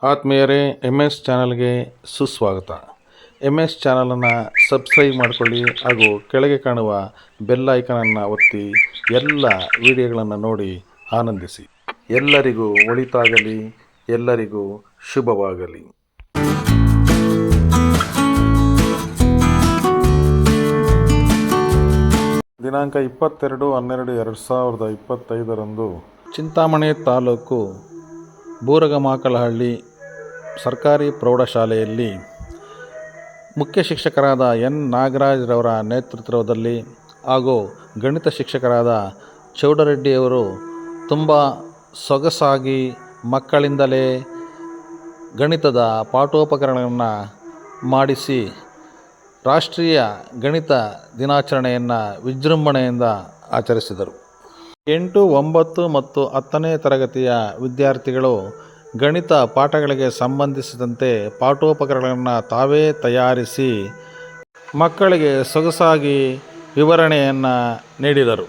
ಆತ್ಮೀಯರೇ, MS ಚಾನಲ್ಗೆ ಸುಸ್ವಾಗತ. MS ಚಾನಲನ್ನು ಸಬ್ಸ್ಕ್ರೈಬ್ ಮಾಡಿಕೊಳ್ಳಿ ಹಾಗೂ ಕೆಳಗೆ ಕಾಣುವ ಬೆಲ್ ಐಕನನ್ನು ಒತ್ತಿ ಎಲ್ಲ ವಿಡಿಯೋಗಳನ್ನು ನೋಡಿ ಆನಂದಿಸಿ. ಎಲ್ಲರಿಗೂ ಒಳಿತಾಗಲಿ, ಎಲ್ಲರಿಗೂ ಶುಭವಾಗಲಿ. ದಿನಾಂಕ 22/12/2025 ಚಿಂತಾಮಣಿ ತಾಲೂಕು ಬೂರಗಮಾಕಲಹಳ್ಳಿ ಸರ್ಕಾರಿ ಪ್ರೌಢಶಾಲೆಯಲ್ಲಿ ಮುಖ್ಯ ಶಿಕ್ಷಕರಾದ ಎನ್ ನಾಗರಾಜ್ರವರ ನೇತೃತ್ವದಲ್ಲಿ ಹಾಗೂ ಗಣಿತ ಶಿಕ್ಷಕರಾದ ಚೌಡರೆಡ್ಡಿಯವರು ತುಂಬ ಸೊಗಸಾಗಿ ಮಕ್ಕಳಿಂದಲೇ ಗಣಿತದ ಪಾಠೋಪಕರಣಗಳನ್ನು ಮಾಡಿಸಿ ರಾಷ್ಟ್ರೀಯ ಗಣಿತ ದಿನಾಚರಣೆಯನ್ನು ವಿಜೃಂಭಣೆಯಿಂದ ಆಚರಿಸಿದರು. 8, 9 ಮತ್ತು 10ನೇ ತರಗತಿಯ ವಿದ್ಯಾರ್ಥಿಗಳು ಗಣಿತ ಪಾಠಗಳಿಗೆ ಸಂಬಂಧಿಸಿದಂತೆ ಪಾಠೋಪಕರಣಗಳನ್ನು ತಾವೇ ತಯಾರಿಸಿ ಮಕ್ಕಳಿಗೆ ಸೊಗಸಾಗಿ ವಿವರಣೆಯನ್ನು ನೀಡಿದರು.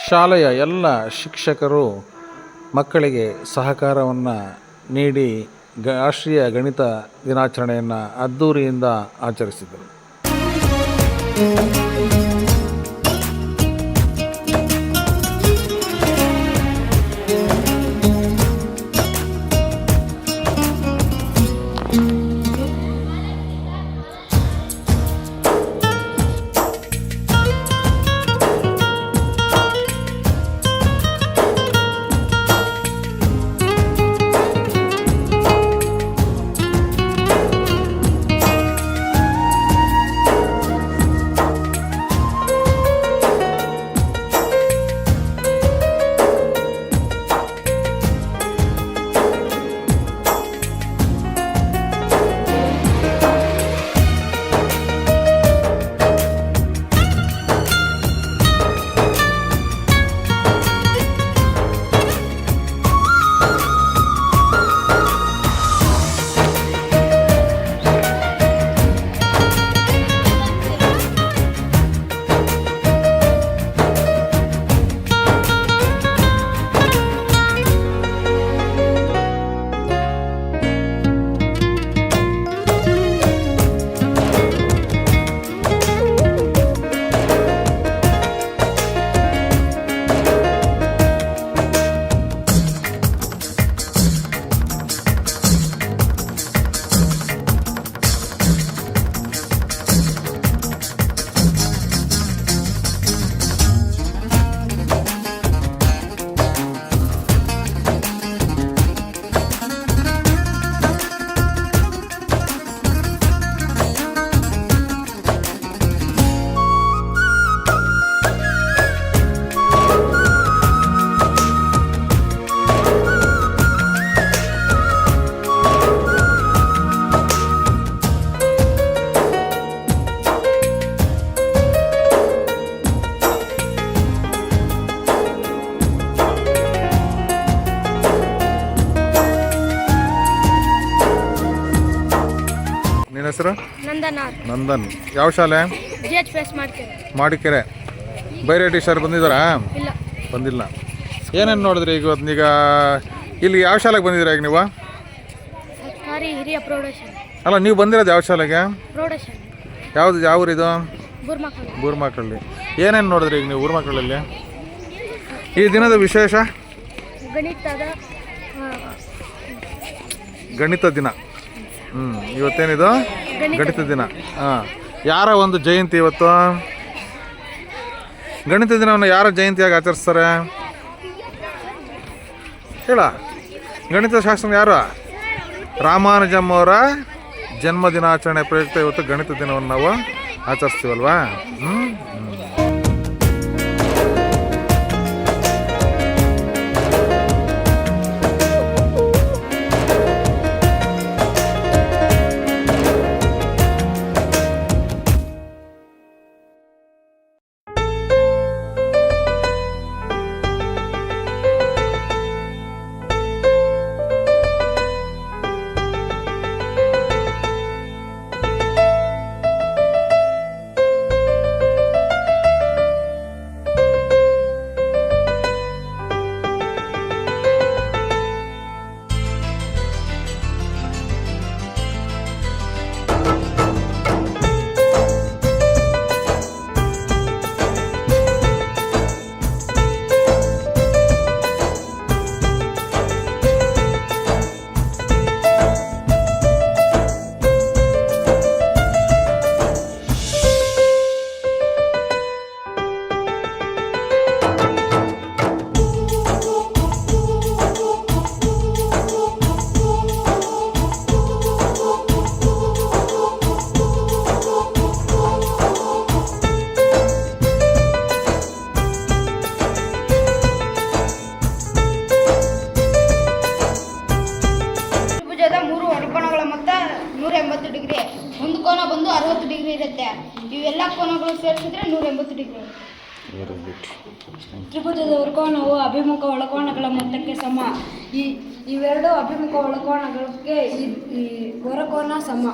ಶಾಲೆಯ ಎಲ್ಲ ಶಿಕ್ಷಕರು ಮಕ್ಕಳಿಗೆ ಸಹಕಾರವನ್ನು ನೀಡಿ ರಾಷ್ಟ್ರೀಯ ಗಣಿತ ದಿನಾಚರಣೆಯನ್ನು ಅದ್ಧೂರಿಯಿಂದ ಆಚರಿಸಿದರು. ನಿನ್ನ ಹೆಸರು? ನಂದನ್. ಯಾವ ಶಾಲೆ? ಮಾಡಿಕೆರೆ. ಬೇರೆ ಟೀಚರ್ ಬಂದಿದ್ದಾರಾ? ಬಂದಿಲ್ಲ. ಏನೇನು ನೋಡಿದ್ರಿ ಈಗ ಇಲ್ಲಿ ಯಾವ ಶಾಲೆಗೆ ಬಂದಿದ್ದೀರಾ ಈಗ ನೀವು? ಅಲ್ಲ, ನೀವು ಬಂದಿರೋದು ಯಾವ ಶಾಲೆಗೆ? ಯಾವುದು? ಯಾವ ಊರಿದು? ಬೂರ್ಮಕಳ್ಳಿ. ಏನೇನು ನೋಡಿದ್ರಿ ಈಗ ನೀವು ಬೂರ್ಮಕಳ್ಳಲ್ಲಿ? ಈ ದಿನದ ವಿಶೇಷ ಗಣಿತ ದಿನ. ಇವತ್ತೇನಿದು? ಗಣಿತ ದಿನ. ಯಾರ ಒಂದು ಜಯಂತಿ ಇವತ್ತು? ಗಣಿತ ದಿನವನ್ನು ಯಾರ ಜಯಂತಿಯಾಗಿ ಆಚರಿಸ್ತಾರೆ ಹೇಳ? ಗಣಿತ ಶಾಸ್ತ್ರ ಯಾರು? ರಾಮಾನುಜಮ್ ಅವರ ಜನ್ಮ ದಿನಾಚರಣೆ ಪ್ರಯುಕ್ತ ಇವತ್ತು ಗಣಿತ ದಿನವನ್ನು ನಾವು ಆಚರಿಸ್ತೀವಲ್ವಾ? ಕೋನಗಳು ಸೇರಿಸಿದ್ರೆ 180 ಡಿಗ್ರಿ. Very good. ತ್ರಿಭುಜದ ವೃಕೋನವು ಅಭಿಮುಖ ಒಳಕೋನಗಳ ಮೊತ್ತಕ್ಕೆ ಸಮ. ಇವೆರಡು ಅಭಿಮುಖ ಒಳಕೋನಗಳಿಗೆ ಈ ಹೊರಕೋನ ಸಮ.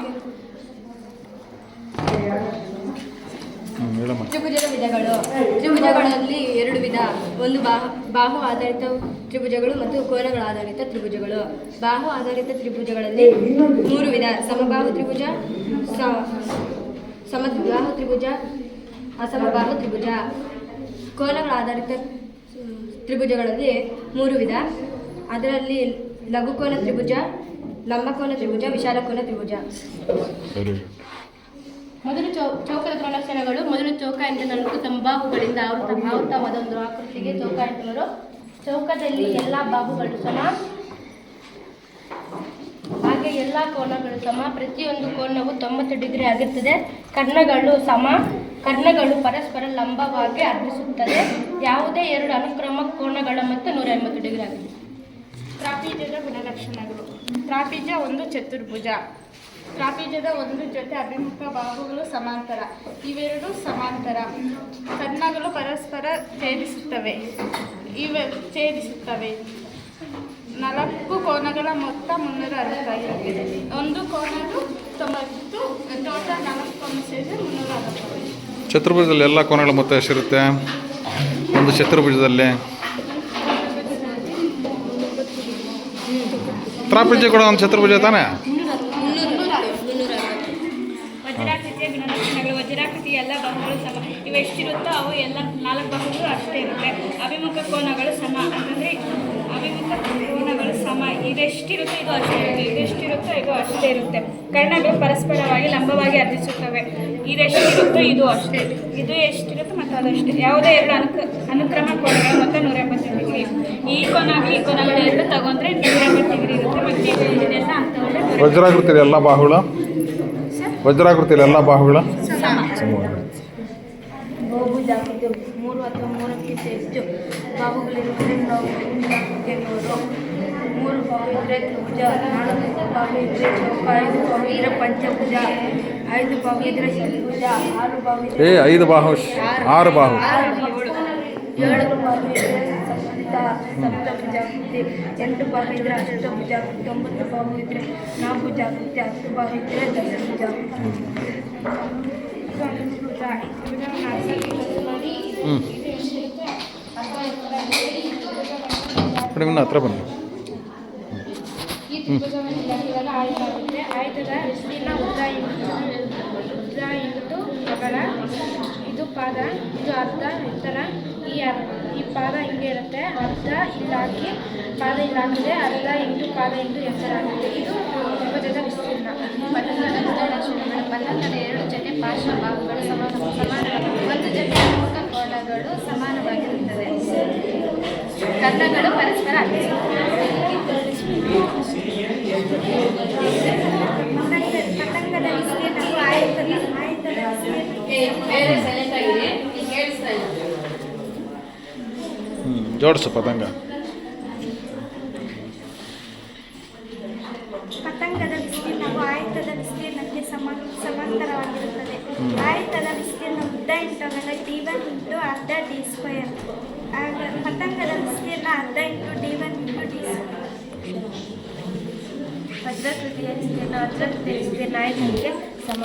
ತ್ರಿಭುಜದ ವಿಧಗಳು. ತ್ರಿಭುಜಗಳಲ್ಲಿ 2 ವಿಧ. ಒಂದು ಬಾಹು ಆಧಾರಿತ ತ್ರಿಭುಜಗಳು ಮತ್ತು ಕೋನಗಳ ಆಧಾರಿತ ತ್ರಿಭುಜಗಳು. ಬಾಹು ಆಧಾರಿತ ತ್ರಿಭುಜಗಳಲ್ಲಿ 3 ವಿಧ: ಸಮಬಾಹು ತ್ರಿಭುಜ, ಸಮದ್ವಿಬಾಹು ತ್ರಿಭುಜ, ಅಸಮಬಾಹು ತ್ರಿಭುಜ. ಕೋನಗಳ ಆಧಾರಿತ ತ್ರಿಭುಜಗಳಲ್ಲಿ 3 ವಿಧ. ಅದರಲ್ಲಿ ಲಘುಕೋನ ತ್ರಿಭುಜ, ಲಂಬಕೋನ ತ್ರಿಭುಜ, ವಿಶಾಲಕೋನ ತ್ರಿಭುಜ. ಮೊದಲು ಚೌಕದ ಗುಣಲಕ್ಷಣಗಳು. ಮೊದಲು ಚೌಕ ಎಂದರೆ 4 ಸಮಬಾಹುಗಳಿಂದ ಆವೃತವಾದ ಒಂದು ಆಕೃತಿಗೆ ಚೌಕ ಎನ್ನುವರು. ಚೌಕದಲ್ಲಿ ಎಲ್ಲ ಬಾಹುಗಳು ಸಮ, ಹಾಗೆ ಎಲ್ಲ ಕೋನಗಳು ಸಮ. ಪ್ರತಿಯೊಂದು ಕೋನವು 90 ಡಿಗ್ರಿ ಆಗಿರುತ್ತದೆ. ಕರ್ಣಗಳು ಸಮ. ಕರ್ಣಗಳು ಪರಸ್ಪರ ಲಂಬವಾಗಿ ಅರ್ಧಿಸುತ್ತದೆ. ಯಾವುದೇ 2 ಅನುಕ್ರಮ ಕೋನಗಳ ಮೊತ್ತ 180 ಡಿಗ್ರಿ ಆಗಿದೆ. ತ್ರಾಪಿಜ್ಯದ ಗುಣಲಕ್ಷಣಗಳು. ತ್ರಾಪಿಜ್ಯ ಒಂದು ಚತುರ್ಭುಜ. ತ್ರಾಪಿಜ್ಯದ ಒಂದು ಜೊತೆ ಅಭಿಮುಖ ಬಾಹುಗಳು ಸಮಾಂತರ. ಇವೆರಡು ಸಮಾಂತರ. ಕರ್ಣಗಳು ಪರಸ್ಪರ ಛೇದಿಸುತ್ತವೆ. 4 ಕೋನಗಳ ಮೊತ್ತ 360. ಒಂದು ಕೋನವು 90. ಟೋಟಲ್ 4 ಕೋನ ಸೇರಿ 360. ಚತುರ್ಭುಜದಲ್ಲಿ ಎಲ್ಲ ಕೋನಗಳ ಮೊತ್ತ ಎಷ್ಟಿರುತ್ತೆ? ಒಂದು ಚತುರ್ಭುಜದಲ್ಲಿ ತ್ರಾಪಿಜ್ಯ ಕೂಡ ಒಂದು ಚತುರ್ಭುಜ ತಾನೇ? ವಜ್ರಾಕೃತಿಯ ಗುಣಲಕ್ಷಣಗಳು. ವಜ್ರಾಕೃತಿ ಎಲ್ಲ ಬಾಹುಗಳು ಸಮ. ಇವು ಎಷ್ಟಿರುತ್ತೋ ಅವು ಎಲ್ಲ 4 ಬಾಹುಗಳು ಅಷ್ಟೇ ಇರುತ್ತೆ. ಅಭಿಮುಖ ಕೋನಗಳು ಸಮ. ಅಂತಂದರೆ ಅಭಿಮುಖ ಕೋನಗಳು ಸಮ. ಇದೆಷ್ಟಿರುತ್ತೋ ಇದು ಅಷ್ಟೇ ಇರುತ್ತೆ. ಇದೆಷ್ಟಿರುತ್ತೋ ಇದು ಅಷ್ಟೇ ಇರುತ್ತೆ. ಕರ್ಣಗಳು ಪರಸ್ಪರವಾಗಿ ಲಂಬವಾಗಿ ಅರ್ಧಿಸುತ್ತವೆ. ಇದೆಷ್ಟಿರುತ್ತೋ ಇದು ಅಷ್ಟೇ. ಇದು ಎಷ್ಟಿರುತ್ತೋ ಮತ್ತು ಅದಷ್ಟೇ. ಯಾವುದೇ 2 ಅನುಕ್ರಮ ಕೋನಗಳ ಮೊತ್ತ 180 ಡಿಗ್ರಿ. ಈ ಕೋನಾಗಲಿ ಈ ಕೋನಗಳು ಎರಡು ತಗೊಂಡ್ರೆ 180 ಡಿಗ್ರಿ ಇರುತ್ತೆ. ಮತ್ತು ಇದೆಲ್ಲ ಅಂತಂದರೆ ವಜ್ರಾಕೃತಿಯಲ್ಲಿ ಎಲ್ಲ ಬಾಹುಗಳು ವಜ್ರಾಕೃತಿಯಲ್ಲಿ ಎಲ್ಲ ಬಾಹುಗಳು ಬಹುಭುಜಾಕೃತಿ 3 ಅಥವಾ 3ಕ್ಕಿಂತ ಹೆಚ್ಚು ಬಾಹುಗಳಿರುತ್ತದೆ ನಾವು ಬಹುಭುಜಾಕೃತಿ ಎನ್ನುವರು. 3 ಬಾಹು ಇದ್ದರೆ ತ್ರಿಭುಜ, 4 ಬಾಹು ಇದ್ದರೆ ಚೌಕ, 5 ಬಾಹು ಇದ್ದರೆ ಪಂಚಭುಜ, 5 ಬಾಹು ಇದ್ದರೆ ಷಡ್ಭುಜ, 6 ಬಾಹು ಇದ್ದರೆ 5 ಬಾಹು 6 ಬಾಹು 7 ಬಾಹು ಇದ್ದರೆ ಸಪ್ತಭುಜಾಕೃತಿ, 8 ಬಾಹು ಇದ್ದರೆ ಅಷ್ಟಭುಜಾಕೃತಿ, 9 ಬಾಹು ಇದ್ದರೆ ನಾಭುಜಾಕೃತಿ, 10 ಬಾಹು ಇದ್ದರೆ ದಶಭುಜಾಕೃತಿ. ಹತ್ರ ಬನ್ನಿ. ಈ ತ್ರಿಭುಜವನ್ನು ಲೆಕ್ಕಿದಾಗ ಆಯತಾಗುತ್ತೆ. ಆಯತದ ವಿಸ್ತೀರ್ಣ ಉದ್ದ ಇಂಟು ಅಗಲ. ಇದು ಪಾದ, ಇದು ಅರ್ಧ ಎತ್ತರ. ಈ ಪಾದ ಹಿಂಗೆ ಇರುತ್ತೆ. ಅರ್ಧ ಇಲ್ಲಾಕಿ ಪಾದ ಇಲ್ಲಾಕಿದೆ. ಅರ್ಧ ಇಂಟು ಪಾದ ಇಂಟು ಎತ್ತರ ಆಗುತ್ತೆ. ಇದು ತ್ರಿಭುಜದ ವಿಸ್ತೀರ್ಣ. ಪತಂಗದ ಗುಣಲಕ್ಷಣಗಳು. ಪತಂಗದ 2 ಜೊತೆ ಪಾರ್ಶ್ವ ಬಾಹುಗಳು ಸಮಾನವಾಗಿ, ಒಂದು ಜೊತೆ ಅನುಮುಖ ಕೋನಗಳು ಸಮಾನವಾಗಿರುತ್ತವೆ. ಕರ್ಣಗಳು ಪರಸ್ಪರ ಪತಂಗದ ವಿಸ್ತೀರ್ಣವು ಆಯತದ ಜೋಡಿಸು ಪತಂಗ. ಪತಂಗದ ವಿಸ್ತೀರ್ಣವು ಆಯತದ ವಿಸ್ತೀರ್ಣಕ್ಕೆ ಸಮಾಂತರವಾಗಿರುತ್ತದೆ. ಆಯತದ ವಿಸ್ತೀರ್ಣ ಉದ್ದ ಇಂಟು ಅಗಲ d1 ಇಂಟು ಅರ್ಧ d². ಪತಂಗದ ವಿಸ್ತೀರ್ಣ ಅರ್ಧ ಇಂಟು d1 ಇಂಟು d². ವಜ್ರಾಕೃತಿಯ ವಿಸ್ತೀರ್ಣ ವಜ್ರಾಕೃತಿಯ ವಿಸ್ತೀರ್ಣ ಆಯತಕ್ಕೆ ಸಮ.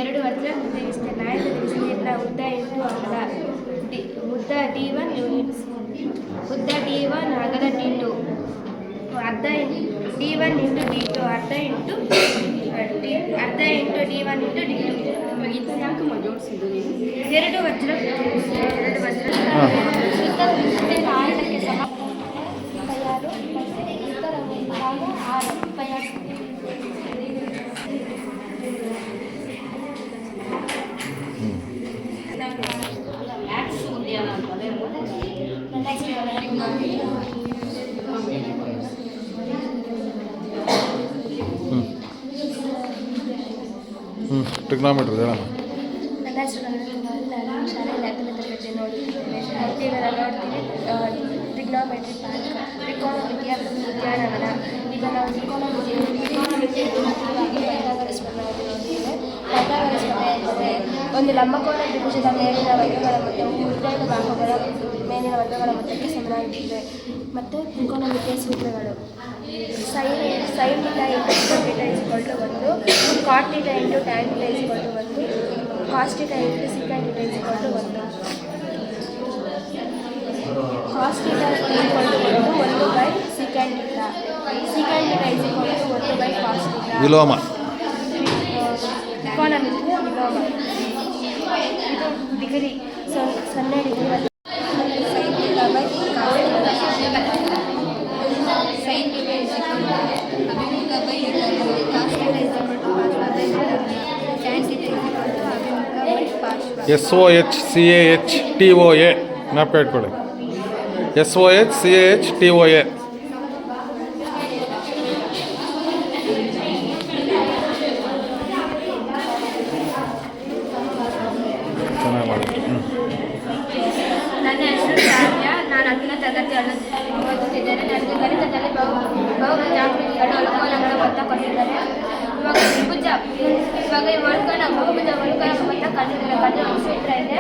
ಎರಡು ವಜ್ರಾಕೃತಿಯ ವಿಸ್ತೀರ್ಣ. ಆಯತದ ವಿಸ್ತೀರ್ಣ ಉದ್ದ ಇಂಟು ಅಗಲ ಉದ್ದ d1 ಉದ್ದ d1 ಅಗಲ d2. ಅರ್ಧ d1 ಇಂಟು d2 ಅರ್ಧ ಇಂಟು d1 ಇಂಟು d2. ಎರಡು ವಜ್ರಾಕೃತಿಯ ಶುದ್ಧ ವಿಸ್ತೀರ್ಣ ಆಯತಕ್ಕೆ ಸಮ. 6 ಮತ್ತು ಇತರ ಭಾಗ 6 ಟ್ರಿಗ್ನಾಮೆಟ್ರಿ ಹೇಳೋಣ. ನನ್ನ ಹೆಸರು ನಾನು ಶಾಲೆಯಲ್ಲಿ 10ನೇ ತರಗತಿ ನೋಡ್ತೀನಿ. ನೋಡ್ತೀವಿ ಟ್ರಿಗ್ನೋಮೆಟ್ರಿ ಪಾರ್ಕ್, ತ್ರಿಕೋನಮಿತಿಯ ಉದ್ಯಾನವನ. ಈಗ ನಾವು ತ್ರಿಕೋನಮಿತಿಯ ಪೈಥಾಗರಸ್ ಪ್ರಮೇಯವನ್ನು ನೋಡ್ತೀವಿ. ಪೈಥಾಗರಸ್ ಪ್ರಮೇಯ ಎಂದರೆ ಒಂದು ಲಂಬಕೋನ ತ್ರಿಭುಜದ ಮೇಲಿನ ವರ್ಗಗಳ ಮೊತ್ತವು ಉಳಿದೆರಡು ಬಾಹುಗಳ ಮೇಲಿನ ವರ್ಗಗಳ ಮೊತ್ತಕ್ಕೆ ಸಮನಾಗಿರುತ್ತದೆ. ಮತ್ತು ತ್ರಿಕೋನಮಿತಿಯ ಸೂತ್ರಗಳು: sine theta into second theta is equal to 1, cot theta into tan theta is equal to 1, cos theta into second theta is equal to 1. Cos theta equal to 1 by second theta, second theta is equal to 1 by cos theta. ವಿಲೋಮ ತ್ರಿಕೋನಮಿತಿಯ ವಿಲೋಮ. ಇದು degree 0 degree. Sine theta by cos theta. Sine theta is equal to ಅಭಿಮುಖ by cos theta is equal to tan theta is equal to ಅಭಿಮುಖ by ಪಾರ್ಶ್ವ. SOHCAHTOA ಜ್ಞಾಪಕ ಇಟ್ಕೊಳ್ಳಿ. SOHCAHTOA. ಚೆನ್ನಾಗಿ ಮಾಡಿ. ನನ್ನ ಹೆಸರು ಶ್ರಾವ್ಯ. ನಾನು 10ನೇ ತರಗತಿಯನ್ನು ಓದುತ್ತಿದ್ದೇನೆ. ನನಗೆ ಗಣಿತದಲ್ಲಿ ಬಹುಭುಜಾಕೃತಿಗಳು ಅನುಕೋನಗಳ ಮೊತ್ತ ಕೊಟ್ಟಿದ್ದಾರೆ. ಇವಾಗ ಒಳಕಣ ಬಹುಭುಜ ಒಳಕಣ ಮೊತ್ತ ಕಂಡಿದ್ದಾರೆ. ಒಂದು ಸೂತ್ರ ಇದೆ.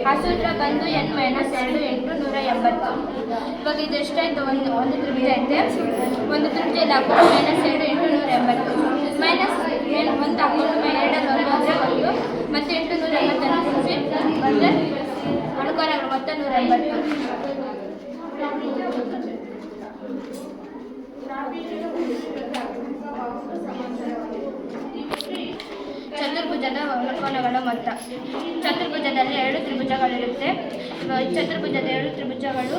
ಆ ಸೂತ್ರ ಬಂದು n-2 × 180. ಇವಾಗ ಇದು ಎಷ್ಟಾಯಿತು? ಒಂದು ತ್ರಿಭುಜ ಐತೆ. ಒಂದು ತ್ರಿಭುಜದಲ್ಲಿ ಹಾಕೊಂಡು -2 × 180 ಮೈನಸ್ ಒಂದು ಹಾಕೊಂಡು 2 ಅಂದರೆ 1 ಮತ್ತು 880 ಕೂಡಿಸಿ ಬಂದರೆ ಅನುಕೋನಗಳ ಮೊತ್ತ 180. ಚತುರ್ಭುಜದ ಅನುಕೋನಗಳ ಮೊತ್ತ. ಚತುರ್ಭುಜದಲ್ಲಿ 2 ತ್ರಿಭುಜಗಳಿರುತ್ತೆ. ಚತುರ್ಭುಜದ 2 ತ್ರಿಭುಜಗಳು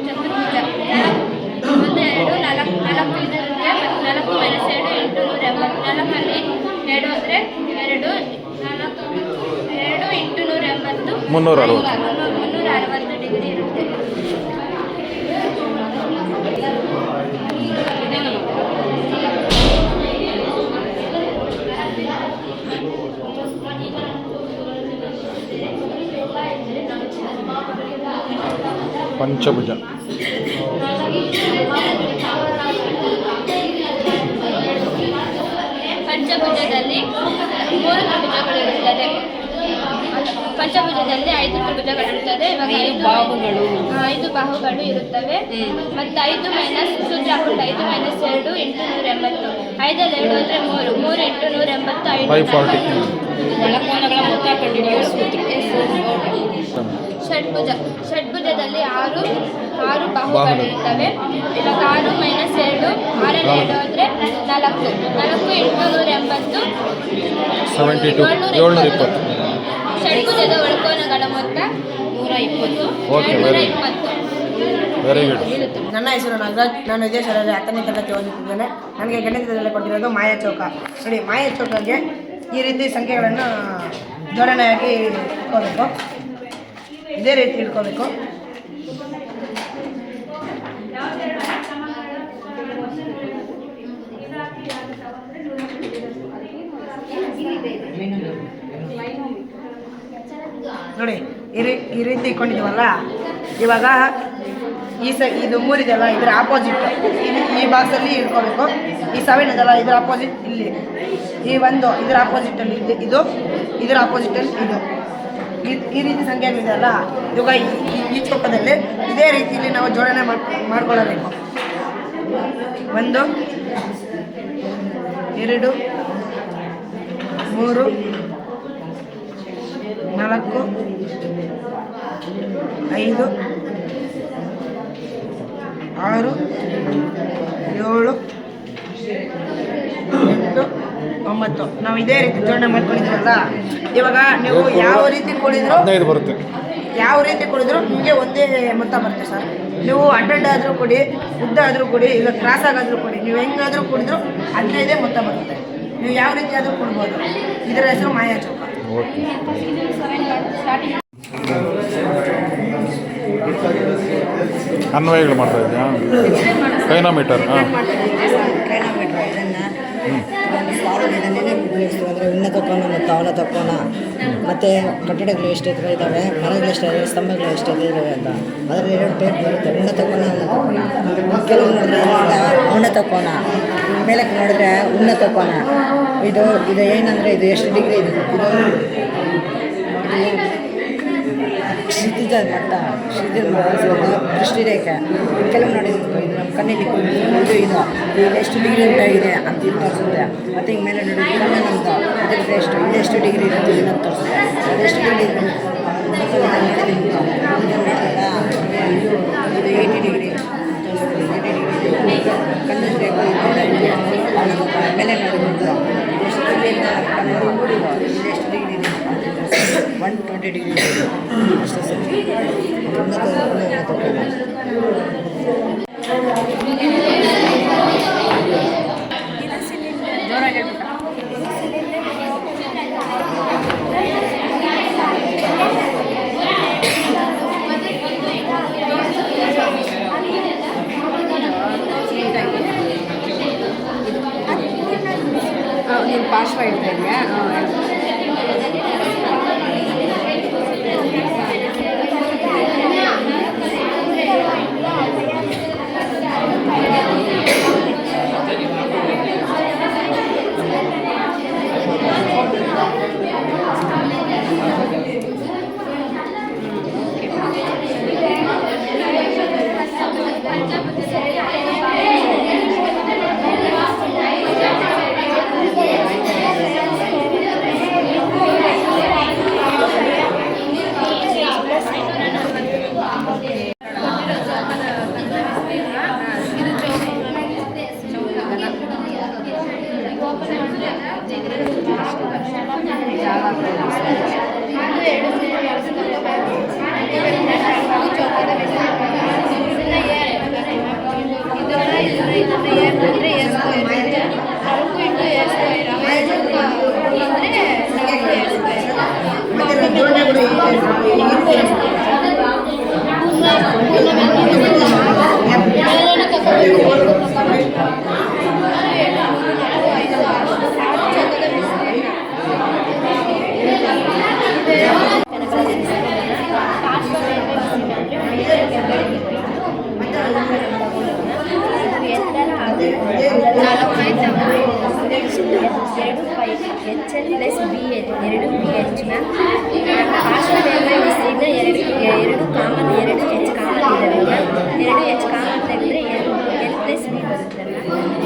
ಚತುರ್ಭುಜ 1, 2, 4 ಇದಿರುತ್ತೆ. 4 - 2 880. 4ಅಲ್ಲಿ 2 ಅಂದರೆ 2, 880 360 ಡಿಗ್ರಿ ಇರುತ್ತೆ. ಪಂಚಭುಜ ಪಂಚಭುಜದಲ್ಲಿ 3 ತ್ರಿಭುಜಗಳಿರುತ್ತದೆ. ಪಂಚಭುಜದಲ್ಲಿ 5 ತ್ರಿಭುಜಗಳಿರುತ್ತದೆ. ಇವಾಗ 5 ಬಾಹುಗಳು ಇರುತ್ತವೆ. ಮತ್ತು 5 ಮೈನಸ್ ಸೂತ್ರ ಹಾಕೊಂಡು 5 - 2 × 180. 5ಅಲ್ಲಿ 2 ಅಂದರೆ 3, 3 × 180 540. ಒಳಕೋನಗಳ ಮೊತ್ತ ಕಂಡುಹಿಡಿಯುವ ಸೂತ್ರ. ಷಡ್ಭುಜದಲ್ಲಿ 6 ಬಾಹುಗಳಿರುತ್ತವೆ. ಇವಾಗ 6 - 2 6ಅಲ್ಲಿ 2 ಅಂದರೆ 4, 4 × 180 720. ಷಡ್ಭುಜದ ಒಳಕೋನಗಳ ಮೊತ್ತ 120. Okay, very good. ನನ್ನ ಹೆಸರು ನಾಗರಾಜ್. ನಾನು ಇದೇ ಶಾಲೆಯಲ್ಲಿ 10ನೇ ತರಗತಿ ಓದುತ್ತಿದ್ದೇನೆ. ನನಗೆ ಗಣಿತದಲ್ಲಿ ಕೊಟ್ಟಿರೋದು ಮಾಯಾಚೌಕ. ನೋಡಿ, ಮಾಯಾಚೌಕಗೆ ಈ ರೀತಿ ಸಂಖ್ಯೆಗಳನ್ನು ಜೋಡಣೆಯಾಗಿ ಇಟ್ಕೋಬೇಕು. ಇದೇ ರೀತಿ ಇಟ್ಕೋಬೇಕು. ನೋಡಿ, ಈ ರೀತಿ ಇಟ್ಕೊಂಡಿದ್ದೀವಲ್ಲ. ಇವಾಗ ಇದು 3 ಇದೆಯಲ್ಲ, ಇದರ ಆಪೋಸಿಟ್ ಈ ಬಾಕ್ಸಲ್ಲಿ ಇಟ್ಕೋಬೇಕು. ಈ 7 ಇದೆಲ್ಲ, ಇದರ ಆಪೋಸಿಟ್ ಇಲ್ಲಿ. ಈ 1 ಇದರ ಆಪೋಸಿಟಲ್ಲಿ ಇದು, ಇದರ ಆಪೋಸಿಟಲ್ಲಿ ಇದು. ಈ ರೀತಿ ಸಂಖ್ಯೆಗಳಿದೆಯಲ್ಲ, ಇವಾಗ ಈ ಚೌಕದಲ್ಲಿ ಇದೇ ರೀತಿಯಲ್ಲಿ ನಾವು ಜೋಡಣೆ ಮಾಡ್ಕೊಳ್ಳಬೇಕು. 1 2 3 4 5 6 7 8 9. ನಾವು ಇದೇ ರೀತಿ ಜೋಡಣೆ ಮಾಡ್ಕೊಂಡಿದ್ದೀವಲ್ಲ. ಇವಾಗ ನೀವು ಯಾವ ರೀತಿ ಕೊಡಿದ್ರು 15 ಬರುತ್ತೆ. ಯಾವ ರೀತಿ ಕೊಡಿದ್ರು ನಿಮಗೆ ಒಂದೇ ಮೊತ್ತ ಬರುತ್ತೆ ಸರ್. ನೀವು ಅಡ್ಡಾದರೂ ಕೊಡಿ, ಉದ್ದ ಆದರೂ ಕೊಡಿ, ಇಲ್ಲ ಕ್ರಾಸ್ ಆಗಾದರೂ ಕೊಡಿ, ನೀವು ಹೆಂಗಾದರೂ ಕೊಡಿದ್ರು 15 ಮೊತ್ತ ಬರುತ್ತೆ. ನೀವು ಯಾವ ರೀತಿ ಆದರೂ ಕೊಡ್ಬೋದು. ಇದರ ಹೆಸರು ಮಾಯಾಚೌಕ. ಓಕೆ. ಅನ್ವಯಗಳು ಮಾಡ್ತಾ ಇದೆಯಾ? ಕ್ಲೈನೋಮೀಟರ್. ಕ್ಲೈನೋಮೀಟರ್ ಇದನ್ನು ವಿಂಗಡಿಸ್ತೀವಿ ಅಂದರೆ ಉನ್ನತ ಕೋನ ಮತ್ತು ಅವನತ ಕೋನ, ಮತ್ತು ಕಟ್ಟಡಗಳು ಎಷ್ಟೆಲ್ಲ ಇದ್ದಾವೆ, ಮರಗಳು ಎಷ್ಟಿದೆ, ಸ್ತಂಭಗಳು ಎಷ್ಟಿದೆ ಅಂತ. ಅದರಲ್ಲಿ 2 ಟೈಪ್ ಬರುತ್ತೆ, ಉನ್ನತ ಕೋನ, ಉನ್ನತ ಕೋನ. ಕೆಲವು ನೋಡಿದ್ರೆ ಅವನತ ಕೋನ, ಮೇಲಕ್ಕೆ ನೋಡಿದ್ರೆ ಉನ್ನತ ಕೋನ. ಇದು ಏನಂದರೆ ಇದು ಎಷ್ಟು ಡಿಗ್ರಿ ಇದೆ, ಇದು ಕ್ಷಿತಿಜ ಮಟ್ಟ, ದೃಷ್ಟಿರೇಖೆ. ಕೆಲವು ನೋಡಿದ್ರು ಇದು ನಮ್ಮ ಕಣ್ಣಿಗೆ ಇದು ಈಗ ಎಷ್ಟು ಡಿಗ್ರಿ ಉಂಟಾಗಿದೆ ಅಂತ ಇದು ತೋರಿಸುತ್ತೆ. ಮತ್ತು ಈಗ ಮೇಲೆ ನೋಡಿ ಇದನ್ನು ನಮ್ಮದು ಇದರಿಂದ ಇದೆಷ್ಟು ಡಿಗ್ರಿ ಇರುತ್ತೆ ಇದನ್ನು ತೋರಿಸುತ್ತೆ. ಅದೆಷ್ಟು ಡಿಗ್ರಿ ಇದು 80 ಡಿಗ್ರಿ ತೋರಿಸುತ್ತೆ. 80 ಡಿಗ್ರಿ ಕಣ್ಣು ಮೇಲೆ ನೋಡಿದ್ದು ಎಷ್ಟು ಡಿಗ್ರಿಯಿಂದ ಎಷ್ಟು ಡಿಗ್ರಿ ಇದೆ 120 ಡಿಗ್ರಿ ಅಷ್ಟೇ ಸರ್. ನೀನು ಪಾರ್ಶ್ವ ಇಡ್ತಾ ಇದೆಯಾ?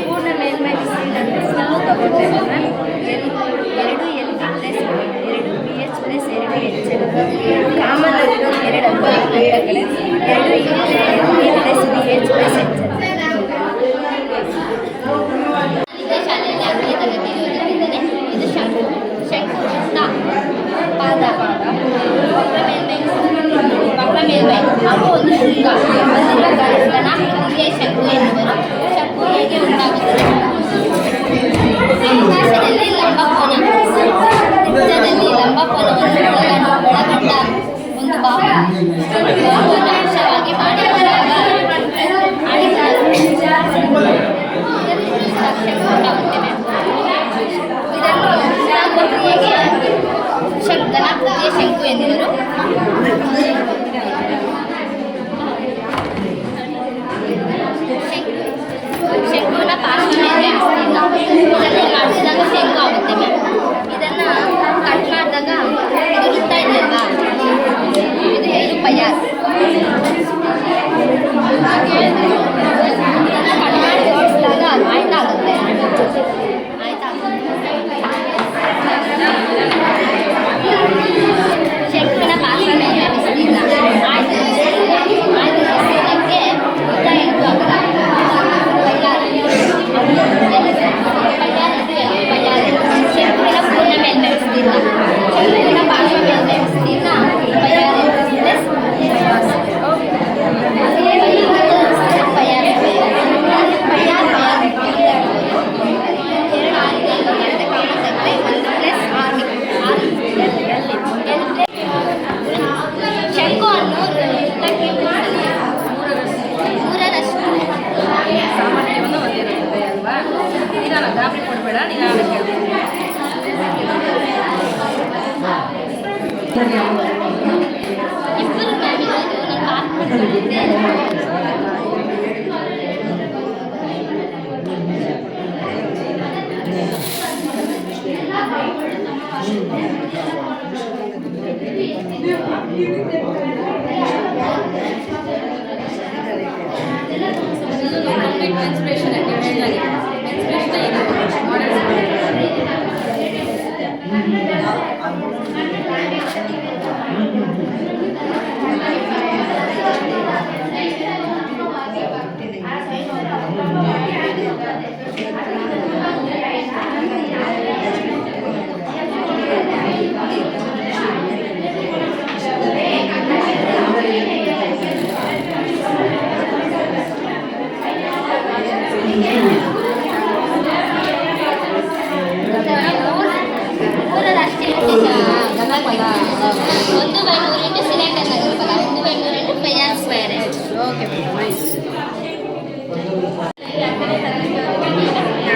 ಪೂರ್ಣ ಮೇಲ್ಮೈ ವಿಸ್ತೀರ್ಣ ತಗೊಳ್ತೇವೆ ma'am. 2 LB+2 BH+2 HL common ಆಗಿರೋ 2 ಅಂಕಗಳು 2 LB+BH+HL. ಇದೇ ಶಾಲೆಯಲ್ಲಿ 6ನೇ ತರಗತಿಯಲ್ಲಿ ಓದುತ್ತಿದ್ದೇನೆ. ಇದು ಶಂಕು ಪಾದ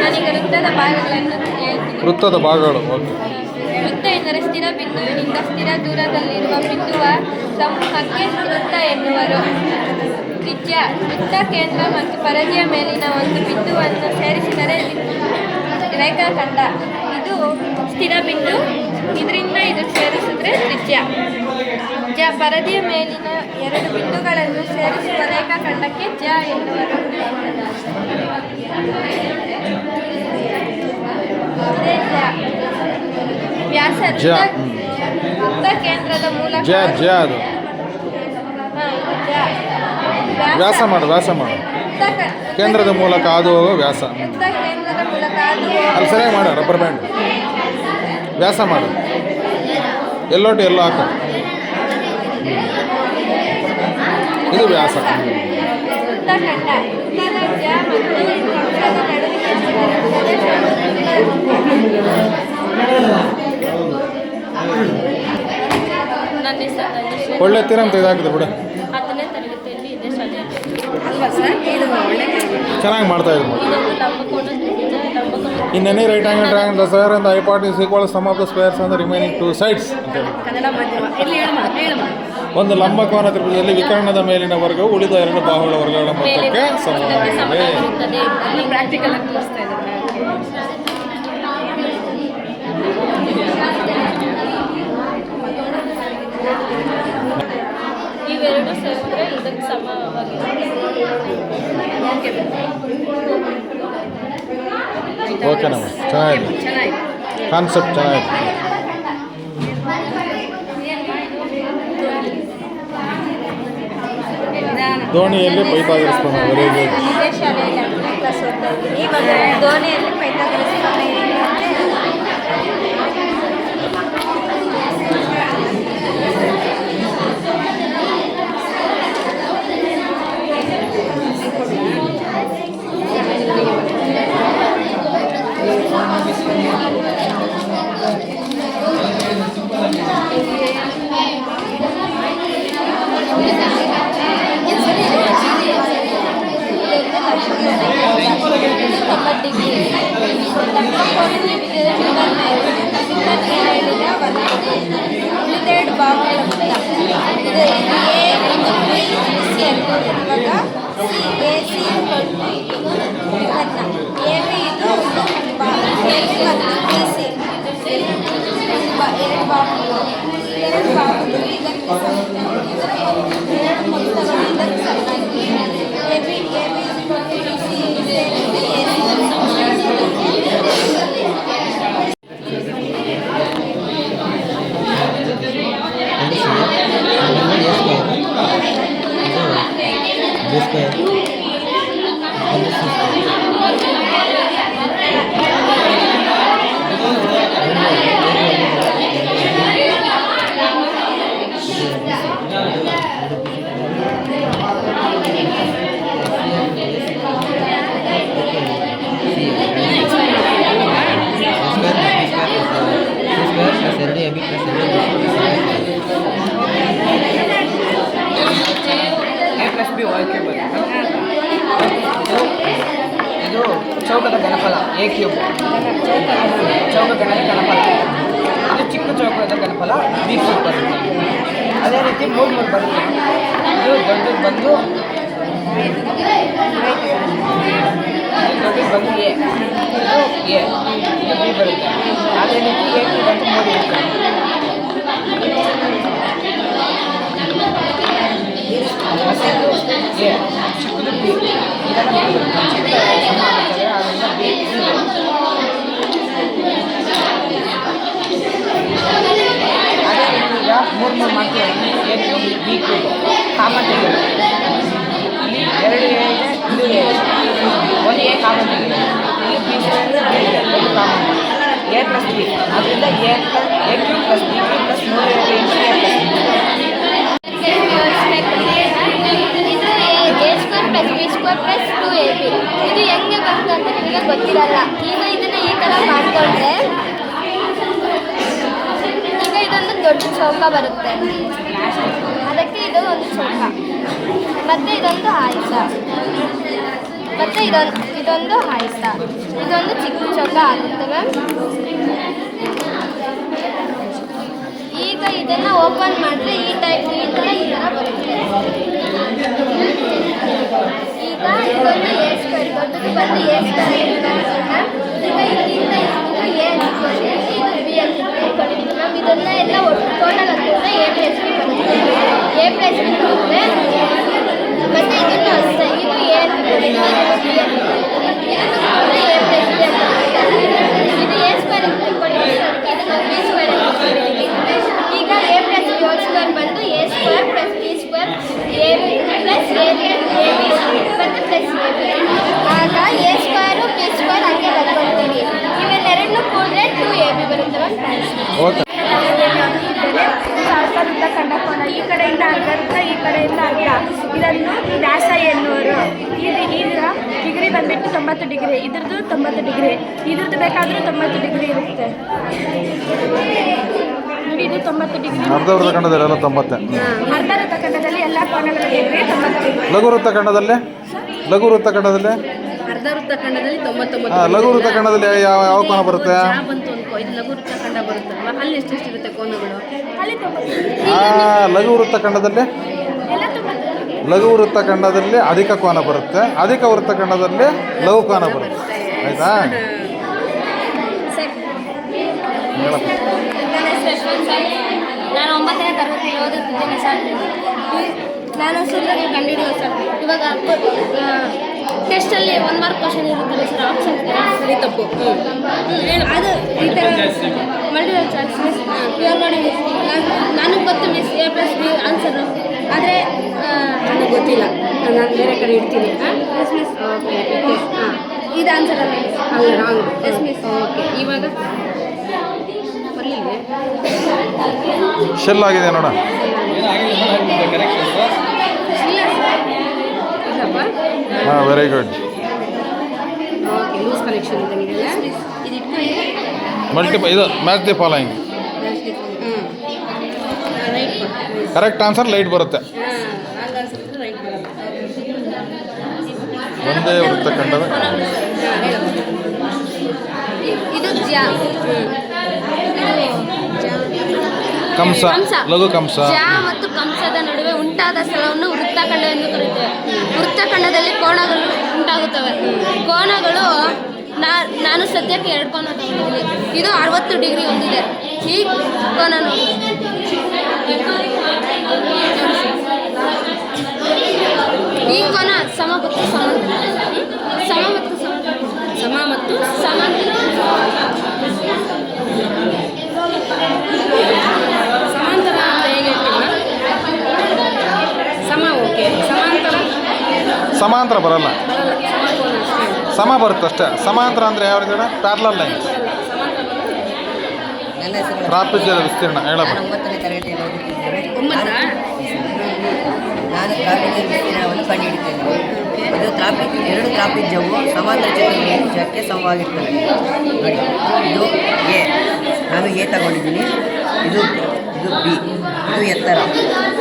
ನಾನೀಗ ವೃತ್ತದ ಭಾಗಗಳನ್ನು ಹೇಳ್ತೀನಿ. ವೃತ್ತದ ಭಾಗಗಳು. ಓಕೆ. ವೃತ್ತ ಎಂದರೆ ಸ್ಥಿರ ಬಿಂದುವಿನಿಂದ ಸ್ಥಿರ ದೂರದಲ್ಲಿರುವ ಬಿಂದುವ ಸಮೂಹಕ್ಕೆ ವೃತ್ತ ಎನ್ನುವರು. ತ್ರಿಜ್ಯ ವೃತ್ತ ಕೇಂದ್ರ ಮತ್ತು ಪರದೆಯ ಮೇಲಿನ ಒಂದು ಬಿಂದುವನ್ನು ಸೇರಿಸಿದರೆ ರೇಖಾಖಂಡ. ಇದು ಸ್ಥಿರ ಬಿಂದು, ಇದರಿಂದ ಇದು ಸೇರಿಸಿದ್ರೆ ತ್ರಿಜ್ಯ. ಪರದೆಯ ಮೇಲಿನ ಎರಡು ಬಿಂದುಗಳನ್ನು ಸೇರಿಸುವ ರೇಖಾಖಂಡಕ್ಕೆ ಜ ಎನ್ನುವರು. ವ್ಯಾಸ ವೃತ್ತ ಕೇಂದ್ರದ ಮೂಲಕ ವ್ಯಾಸ ಮಾಡು ಕೇಂದ್ರದ ಮೂಲಕ ಹಾದು ಹೋಗೋ ವ್ಯಾಸ. ವೃತ್ತ ಕೇಂದ್ರದ ಮೂಲಕ ಹಾದು ಅಲ್ಲಿ ಸರಿಯಾಗಿ ಮಾಡು. ರಬ್ಬರ್ ಬ್ಯಾಂಡ್ ವ್ಯಾಸ ಮಾಡು. ಎಲ್ಲೋಟು ಎಲ್ಲೋ ಹಾಕ. ಇದು ವ್ಯಾಸ. ವೃತ್ತಖಂಡ ವೃತ್ತದ ಜ ಮತ್ತು ಕಂಸದ ನಡುವೆ ಒಳ್ಳೆ ತೀರಂತ ಇದಾಗಿದೆ ಬಿಡು. 10ನೇ ತರಗತಿಯಲ್ಲಿ ಇದೆ ಶಾಲೆ. ಚೆನ್ನಾಗಿ ಮಾಡ್ತಾ ಇದ್ರು. In any right angle triangle, the square and the hypotenuse equal sum of the squares on the remaining two sides. ಒಂದು ಲಂಬಕೋನ ತ್ರಿಭುಜದಲ್ಲಿ ವಿಕರ್ಣದ ಮೇಲಿನ ವರ್ಗವು ಉಳಿದ ಎರಡು ಬಾಹುಗಳ ವರ್ಗಗಳ ಮೊತ್ತಕ್ಕೆ ಸಮನಾಗಿದೆ. ಪ್ರಾಕ್ಟಿಕಲ್ ಆಗಿ ತೋರಿಸ್ತಾ ಇದ್ದಾರೆ. ಇವೆರಡು ಸೇರಿದ್ರೆ ಇದಕ್ಕೆ ಸಮವಾಗಿದೆ. ಓಕೆ ನಮ್ಮ ಚೆನ್ನಾಗಿದೆ. ಕಾನ್ಸೆಪ್ಟ್ ಚೆನ್ನಾಗಿದೆ. ದೋಣಿಯಲ್ಲಿ ಪೈಥಾಗರಸ್ ಇದೇ ಶಾಲೆಯಲ್ಲಿ 8ನೇ ಕ್ಲಾಸ್ ಓದ್ತಾ ಇದ್ದೀನಿ. ಇವಾಗ ದೋಣಿಯಲ್ಲಿ ಪೈಥಾಗರಸ್ ಉಳಿದೆರಡು ಬಾಹುಗಳ ಮೊತ್ತ ಇದು AC AB ಇದು ಎರಡು ಬಾಹುಗಳು ಇದಕ್ಕೆ ಎರಡು ಮೊತ್ತಗಳು ಇದಕ್ಕೆ ಸಮನಾಗಿದೆ. AB ಇದು ಚೌಕದ ಘನಫಲ A ಕ್ಯೂಬ್. ಚೌಕ ಘನದ ಘನಫಲ. ಇದು ಚಿಕ್ಕ ಚೌಕದ ಘನಫಲ B ಕ್ಯೂಬ್ ಬರುತ್ತೆ. ರೀತಿ ಮೂರು ಬರುತ್ತೆ. ಇದು ದೊಡ್ಡದು ಬಂದು ದೊಡ್ಡದು ಬಂದು ಎ, ಇದು ಎ, ಇದು ಬಿ ಬರುತ್ತೆ. ಅದೇ ರೀತಿ ಎ ಬಂದು ಮೂರು ಇರುತ್ತೆ. ಮತ್ತು ಇದು ಎ, ಚಿಕ್ಕದು ಬಿ, ಇದನ್ನು ಚಿಕ್ಕ ಸಮ ಆಗುತ್ತದೆ. ಅದರಿಂದ ಬಿ ಅದೇ ರೀತಿ ಈಗ ಮೂರು ಮಾಡ್ತೀವಿ. A cube B cube common ತೆಗೆದು ಇಲ್ಲಿ 2 ಎ ಇದೆ, ಇದು ಎ, ಒಂದು ಎ ಕಾಮನ್ ತೆಗೆದು ಇಲ್ಲಿ ಬಿ ಸ್ಕ್ವೇರ್ ಬಿ ಇದೆ, ಒಂದು ಕಾಮನ್ ಎ ಪ್ಲಸ್ ಬಿ. ಅದರಿಂದ A cube plus B cube plus 3 A plus B. ಇದು ಹೆಂಗೆ ಬಂತು ಅಂತ ನಿಮಗೆ ಗೊತ್ತಿರಲ್ಲ. ಈಗ ಇದನ್ನು ಈ ಥರ ಮಾಡಿಕೊಂಡ್ರೆ ಈಗ ಇದೊಂದು ದೊಡ್ಡ ಚೌಕ ಬರುತ್ತೆ. ಅದಕ್ಕೆ ಇದು ಒಂದು ಚೌಕ, ಮತ್ತು ಇದೊಂದು ಆಯತ, ಮತ್ತು ಇದೊಂದು ಆಯತ, ಇದೊಂದು ಚಿಕ್ಕ ಚೌಕ ಆಗುತ್ತೆ ಮ್ಯಾಮ್. ಈಗ ಇದನ್ನು ಓಪನ್ ಮಾಡಿದ್ರೆ ಈ ಥರ ಬರುತ್ತೆ. ಈಗ ಇದೊಂದು ಎ ಸ್ಕ್ವೇರ್, ದೊಡ್ಡದು ಬಂದು ಎ ಸ್ಕ್ವೇರ್ ಈಗ ಇಲ್ಲಿಂದ ಎ ಅಂದ್ಕೊಂಡ್ರೆ ಇದು ಬಿ ಅಂತ ತಿಳ್ಕೊಂಡಿದ್ದೀವಿ ಮ್ಯಾಮ್. ಇದನ್ನ ಎಲ್ಲ ಒಟ್ಟು ಟೋಟಲ್ ಅಂತಂದರೆ ಎ ಪ್ಲಸ್ ಬಿ ಬರುತ್ತೆ. ಎ ಪ್ಲಸ್ ಬಿ ಬರುತ್ತೆ. ಮತ್ತು ಇದನ್ನು ಅಷ್ಟೇ, ಇದು ಎ ಅಂದ್ಕೊಂಡಿದ್ದೀವಿ, ಇದು ಬಿ ಅಂದ್ಕೊಂಡಿದ್ದೀವಿ, ಇದನ್ನು ಎ ಪ್ಲಸ್ ಬಿ ಅಂತ ತಿಳ್ಕೊಂಡಿದ್ದೀವಿ. ಇದು ಎ ಸ್ಕ್ವೇರ್ ಅಂತ ತಿಳ್ಕೊಂಡಿದ್ದೀವಿ, ಅದಕ್ಕೆ ಇದನ್ನು ಬಿ ಸ್ಕ್ವೇರ್ ಅಂತ ತಿಳ್ಕೊಂಡಿದ್ದೀವಿ. ಈಗ A plus B whole square ಬಂದು A square plus B square A plus A B ಮತ್ತು ಪ್ಲಸ್ ಎ ಬಿ. ಆಗ ಎ ಸ್ಕ್ವೇರು ಬಿ ಸ್ಕ್ವೇರ್ ಹಂಗೆ ಬರ್ಕೊಳ್ತೀವಿ. ಇವೆರಡನ್ನೂ ಕೂಡಿದ್ರೆ 2ab ಬರುತ್ತೆ ಮ್ಯಾಮ್. ಅರ್ಧ ವೃತ್ತ ಖಂಡಕೋನ, ಈ ಕಡೆಯಿಂದ ಅರ್ಧ ವೃತ್ತ, ಈ ಕಡೆಯಿಂದ ಅರ್ಧ. ಇದನ್ನು ವ್ಯಾಸ ಎನ್ನುವರು. ಇದರ ಡಿಗ್ರಿ ಬಂದುಬಿಟ್ಟು 90 ಡಿಗ್ರಿ, ಇದ್ರದ್ದು 90 ಡಿಗ್ರಿ, ಇದ್ರದ್ದು ಬೇಕಾದರೂ 90 ಡಿಗ್ರಿ ಇರುತ್ತೆ ನೋಡಿ. ಇದು 90 ಡಿಗ್ರಿ. ಅರ್ಧ ವೃತ್ತಖಂಡದಲ್ಲಿ ಎಲ್ಲ 90. ಅರ್ಧ ವೃತ್ತಖಂಡದಲ್ಲಿ ಎಲ್ಲ ಕೋನಗಳ ಡಿಗ್ರಿ 90 ಡಿಗ್ರಿ. ಲಘು ವೃತ್ತಖಂಡದಲ್ಲಿ ಅರ್ಧ ವೃತ್ತಖಂಡದಲ್ಲಿ 99. ಲಘು ವೃತ್ತಖಂಡದಲ್ಲಿ ಯಾವ ಕೋನ ಬರುತ್ತೆ? ಬಂತು ಅನ್ಕೋ, ಇದು ಲಘು ವೃತ್ತಖಂಡ ಬರುತ್ತಲ್ವ, ಅಲ್ಲಿ ಎಷ್ಟೆಷ್ಟಿರುತ್ತೆ ಕೋನಗಳು? ಅಲ್ಲಿ 90. ಲಘು ವೃತ್ತಖಂಡದಲ್ಲಿ ಎಲ್ಲ 90. ಲಘು ವೃತ್ತಖಂಡದಲ್ಲಿ ಅಧಿಕ ಕೋನ ಬರುತ್ತೆ, ಅಧಿಕ ವೃತ್ತಖಂಡದಲ್ಲಿ ಲಘು ಕೋನ ಬರುತ್ತೆ. ಆಯ್ತಾ? ಹೇಳಪ್ಪ. ನನ್ನ ಹೆಸರು ಯಶವಂತ್ ಸರ್. ನಾನು 9ನೇ ತರಗತಿ ಓದುತ್ತಿದ್ದೇನೆ ಸರ್. ನಾನು ಸೂತ್ರಗಳು ಕಂಡುಹಿಡಿಯೋದು ಸರ್. ಇವಾಗ ಟೆಸ್ಟಲ್ಲಿ 1 ಮಾರ್ಕ್ ಕ್ವಶನ್ ಇರುತ್ತಲ್ಲ ಸರ್, ಆಪ್ಷನ್ ಸರಿ ತಪ್ಪು ಅದು ಈ ಥರ ಮಲ್ಟಿಪಲ್ ಚಾಯ್ಸ್ ಮಿಸ್. ಇವಾಗ ನೋಡಿ ಮಿಸ್, ನನಗೆ ಗೊತ್ತು miss A plus B answer, ಆದರೆ ನನಗೆ ಗೊತ್ತಿಲ್ಲ, ನಾನು ಬೇರೆ ಕಡೆ ಇಡ್ತೀನಿ. Yes miss. ಓಕೆ ಹಾಂ, ಇದು ಆನ್ಸರ್ ಅಲ್ಲ ಮಿಸ್? ಅಲ್ಲ, ರಾಂಗ್. Yes miss. ಓಕೆ, ಇವಾಗ ಬರಲಿಲ್ಲ. ಶೆಲ್ ಆಗಿದೆ ನೋಡ. ಇಲ್ಲಪ್ಪ. ಹಾಂ, very good. Okay, loose connection ಇದೆ ನಿಮಗೆ. ಇದು ಇಟ್ಕೊಂಡು ಇದು match the following. Correct answer light ಬರುತ್ತೆ. ಒಂದೇ ವೃತ್ತಖಂಡದ ಇದು ಜ, ಕಂಸ, ಲಘು ಕಂಸ. ಜ ಮತ್ತು ಕಂಸದ ನಡುವೆ ಉಂಟಾದ ಸ್ಥಳವನ್ನು ವೃತ್ತಖಂಡ ಎಂದು ಕರೆಯುತ್ತೇವೆ. ವೃತ್ತಖಂಡದಲ್ಲಿ ಕೋನಗಳು ಉಂಟಾಗುತ್ತವೆ. ಕೋನಗಳು ನಾನು ಸದ್ಯಕ್ಕೆ 2 ಕೋನ ತಗೊಂಡಿದ್ದೀನಿ. ಇದು 60 ಡಿಗ್ರಿ ಹೊಂದಿದೆ. ಈ ಕೋನ ನೋಡಿ, ಈ ಕೋನ ಸಮ ಮತ್ತು ಸಮಾಂತರ ಅಂತ ಹೇಗೆ ಹೇಳ್ತೀವಿ? ಸಮ. ಓಕೆ, ಸಮಾಂತರ ಬರಲ್ಲ, ಸಮ ಬರುತ್ತೆ ಅಷ್ಟೇ. ಸಮಾಂತರ ಅಂದರೆ ಯಾವ ರೀತಿ? ಪ್ಯಾರಲಲ್ ಲೈನ್, ಟ್ರಾಪಿಜ್ಯದ ವಿಸ್ತೀರ್ಣ. ಹೇಳಪ್ಪ. 9ನೇ ತರಗತಿಯಲ್ಲಿ ಓದುತ್ತಿದ್ದೇವೆ. ನಾನು ಟ್ರಾಪಿಜ್ಯ ವಿಸ್ತೀರ್ಣವನ್ನು ಕಂಡುಹಿಡಿದ್ದೇನೆ. ಇದು ಎರಡು ಟ್ರಾಪಿಜ್ಯವು ಸಮಾಂತರ ಚತುರ್ಭುಜಕ್ಕೆ ಸಮವಾಗಿರ್ತದೆ. ನೋಡಿ, ಇದು ಎ, ನಾನು ಎ ತಗೊಂಡಿದ್ದೀನಿ. ಇದು ಬಿ, ಇದು ಎತ್ತರ.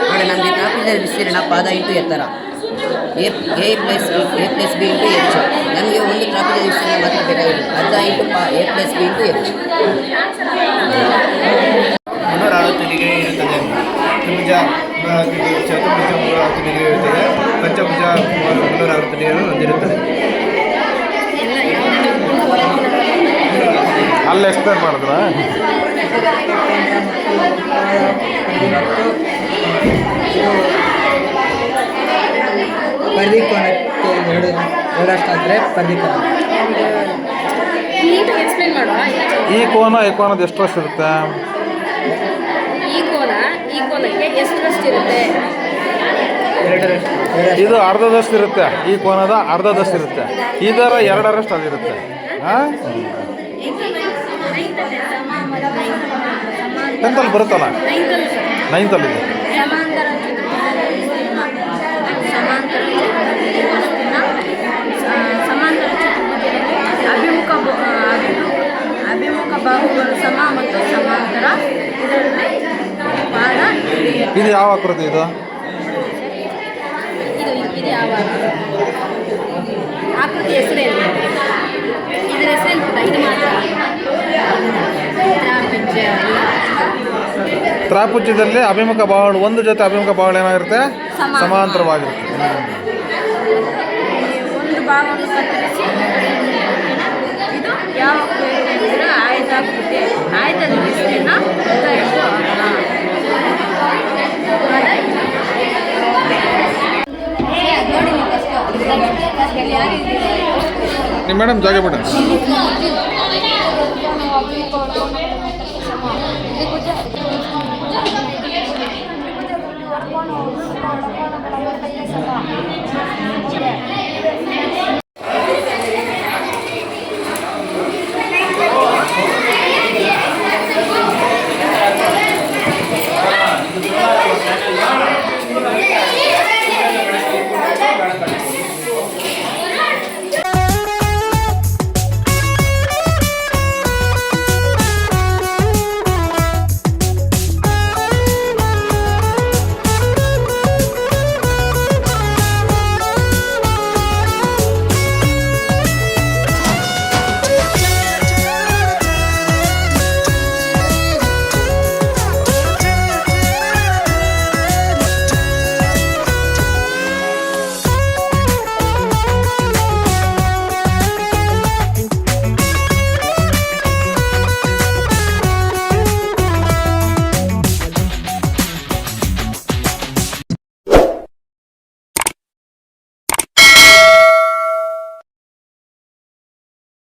ನೋಡಿ, ನಮಗೆ ಟ್ರಾಪಿಜ್ಯದ ವಿಸ್ತೀರ್ಣ ಪಾದ ಇಂಟು ಎತ್ತರ, A plus B into H. ನಮಗೆ ಒಂದು ಟ್ರಾಪಿಜ್ಯದ ವಿಸ್ತೀರ್ಣ ಮಾತ್ರ ಬೇಕಾಗಿದೆ, ಅರ್ಧ into A plus B into H. 360 degree ಇರುತ್ತದೆ. ತ್ರಿಭುಜ ಪ್ರಿಪೇರ್ ಮಾಡಿದ್ರಾ? ಪರ್ದಿಕೋನಕ್ಕೆ ಎರಡಷ್ಟಾದರೆ ಪರ್ದಿಕೋನ. ನೀಟಾಗಿ ಎಕ್ಸ್ಪ್ಲೇನ್ ಮಾಡುವ. ಈ ಕೋನ ಈ ಕೋನದ ಎಷ್ಟು ವರ್ಷ ಇರುತ್ತೆ? ಈ ಕೋನಕ್ಕೆ ಎಷ್ಟರಷ್ಟು ಇರುತ್ತೆ? ಇದು ಅರ್ಧದಷ್ಟು ಇರುತ್ತೆ. ಈ ಕೋನದ ಅರ್ಧದಷ್ಟು ಇರುತ್ತೆ. ಇದರ ಎರಡರಷ್ಟು ಅದಿರುತ್ತೆ. ಹಾಂ, ಟೆಂತಲ್ಲಿ ಬರುತ್ತಲ್ಲ, ನೈನ್ತಲ್ಲಿದೆ. ಸಮಾಂತರ ಅಭಿಮುಖ ಬಾಹುಗಳು ಸಮ ಮತ್ತು ಸಮಾಂತರ. ಇದರಲ್ಲಿ ಪಾದ ಇದು ಯಾವ ಆಕೃತಿ ಇದು? ಇದು ಯಾವ ಆಕೃತಿ ಹೆಸರೇನು? ಇದರ ಹೆಸರೇನು? ಇದು ಮಾತ್ರ ತ್ರಾಪುಜ್ಯದಲ್ಲಿ ಅಭಿಮುಖ ಬಾಹುಗಳು ಒಂದು ಜೊತೆ ಅಭಿಮುಖ ಬಾಹುಗಳು ಏನಾಗಿರುತ್ತೆ? ಸಮಾಂತರವಾಗಿರುತ್ತೆ. ಒಂದು ಭಾಗವನ್ನು ಕತ್ತರಿಸಿ ಇದು ಯಾವ ಅಂದರೆ ಆಯತಾಕೃತಿ. ಆಯತದ ವಿಸ್ತೀರ್ಣ ನಿಮ್ಮ ಮೇಡಮ್ ಜಾಗ ಬಿಡ.